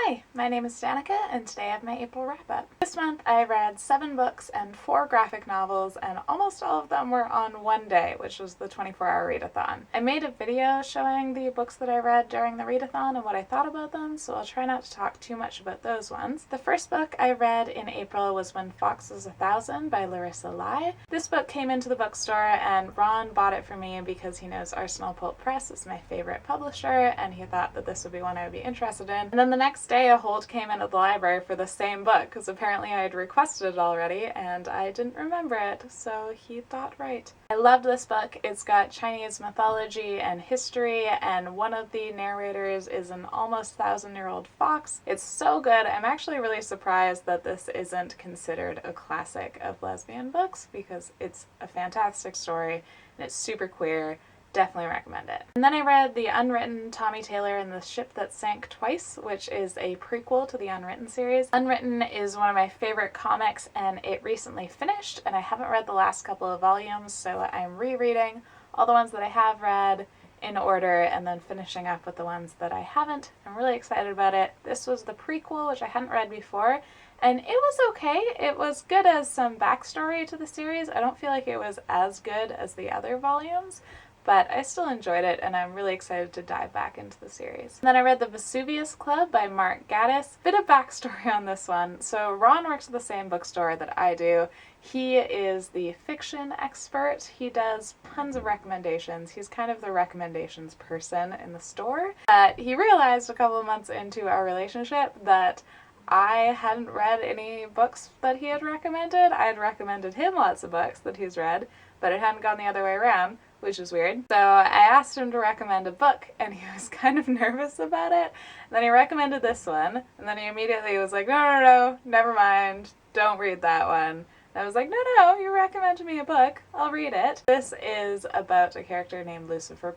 Hi, my name is Danica, and today I have my April wrap-up. This month I read 7 books and 4 graphic novels, and almost all of them were on one day, which was the 24-hour readathon. I made a video showing the books that I read during the readathon and what I thought about them, so I'll try not to talk too much about those ones. The first book I read in April was When Fox Was 1,000 by Larissa. This book came into the bookstore and Ron bought it for me because he knows Arsenal Pulp Press is my favorite publisher, and he thought that this would be one I would be interested in. And then the next day a hold came in at the library for the same book, because apparently I had requested it already and I didn't remember it, so he thought right. I loved this book. It's got Chinese mythology and history, and one of the narrators is an almost 1,000-year-old fox. It's so good. I'm actually really surprised that this isn't considered a classic of lesbian books, because it's a fantastic story and it's super queer. Definitely recommend it. And then I read the Unwritten Tommy Taylor and the Ship That Sank Twice, which is a prequel to the Unwritten series. Unwritten is one of my favorite comics and it recently finished, and I haven't read the last couple of volumes, so I'm rereading all the ones that I have read in order and then finishing up with the ones that I haven't. I'm really excited about it. This was the prequel, which I hadn't read before, and it was okay. It was good as some backstory to the series. I don't feel like it was as good as the other volumes, but I still enjoyed it, and I'm really excited to dive back into the series. And then I read The Vesuvius Club by Gatiss. Bit of backstory on this one. So Ron works at the same bookstore that I do. He is the fiction expert. He does tons of recommendations. He's kind of the recommendations person in the store. He realized a couple of months into our relationship that I hadn't read any books that he had recommended. I had recommended him lots of books that he's read, but it hadn't gone the other way around, which is weird. So I asked him to recommend a book, and he was kind of nervous about it. And then he recommended this one, and then he immediately was like, no, never mind, don't read that one. And I was like, no, you recommended me a book, I'll read it. This is about a character named Lucifer,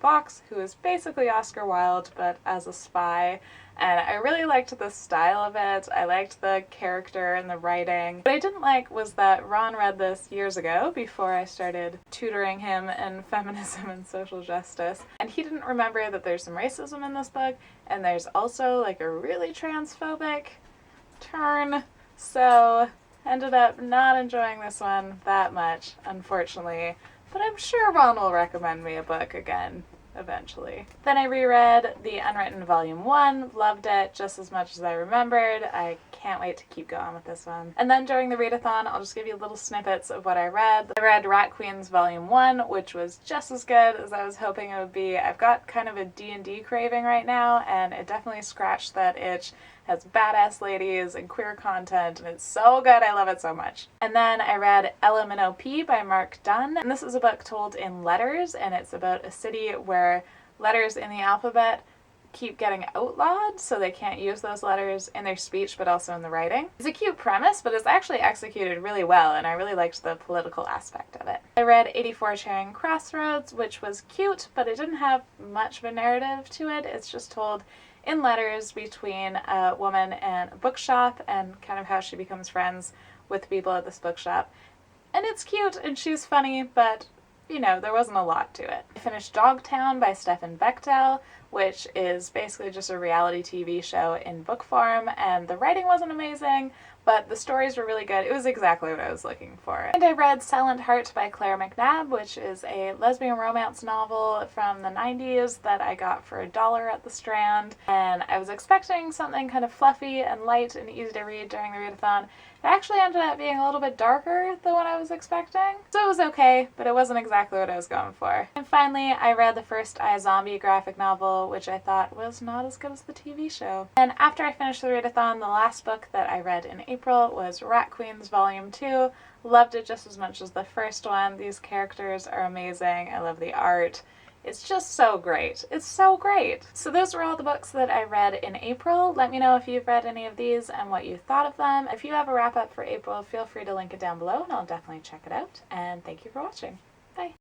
who is basically Oscar Wilde, but as a spy. And I really liked the style of it. I liked the character and the writing. What I didn't like was that Ron read this years ago, before I started tutoring him in feminism and social justice, and he didn't remember that there's some racism in this book, and there's also like a really transphobic turn, so ended up not enjoying this one that much, unfortunately, but I'm sure Ron will recommend me a book again eventually. Then I reread The Unwritten Volume 1, loved it just as much as I remembered. I can't wait to keep going with this one. And then during the readathon, I'll just give you little snippets of what I read. I read Rat Queens Volume 1, which was just as good as I was hoping it would be. I've got kind of a D&D craving right now, and it definitely scratched that itch. Has badass ladies and queer content, and it's so good. I love it so much. And then I read Minnow by Dunn, and this is a book told in letters, and it's about a city where letters in the alphabet keep getting outlawed, so they can't use those letters in their speech but also in the writing. It's a cute premise, but it's actually executed really well, and I really liked the political aspect of it. I read 84 Charing Crossroads, which was cute, but it didn't have much of a narrative to it. It's just told in letters between a woman and a bookshop, and kind of how she becomes friends with the people at this bookshop. And it's cute and she's funny, but you know, there wasn't a lot to it. I finished DogTown by Stefan Bechtel, which is basically just a reality TV show in book form, and the writing wasn't amazing, but the stories were really good. It was exactly what I was looking for. And I read Silent Heart by McNab, which is a lesbian romance novel from the 90s that I got for $1 at the Strand, and I was expecting something kind of fluffy and light and easy to read during the readathon. It actually ended up being a little bit darker than what I was expecting, so it was okay, but it wasn't exactly what I was going for. And finally, I read the first iZombie graphic novel, which I thought was not as good as the TV show. And after I finished the readathon, the last book that I read in April was Rat Queens Volume 2. Loved it just as much as the first one. These characters are amazing. I love the art. It's just so great. It's so great. So those were all the books that I read in April. Let me know if you've read any of these and what you thought of them. If you have a wrap up for April, feel free to link it down below and I'll definitely check it out. And thank you for watching. Bye.